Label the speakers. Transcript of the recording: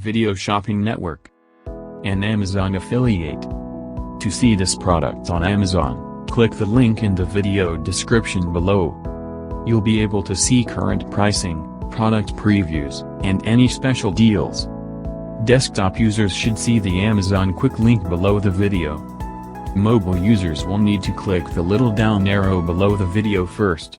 Speaker 1: video shopping network. An Amazon affiliate. To see this product on Amazon, click the link in the video description below. You'll be able to see current pricing, product previews, and any special deals. Desktop users should see the Amazon quick link below the video. Mobile users will need to click the little down arrow below the video first.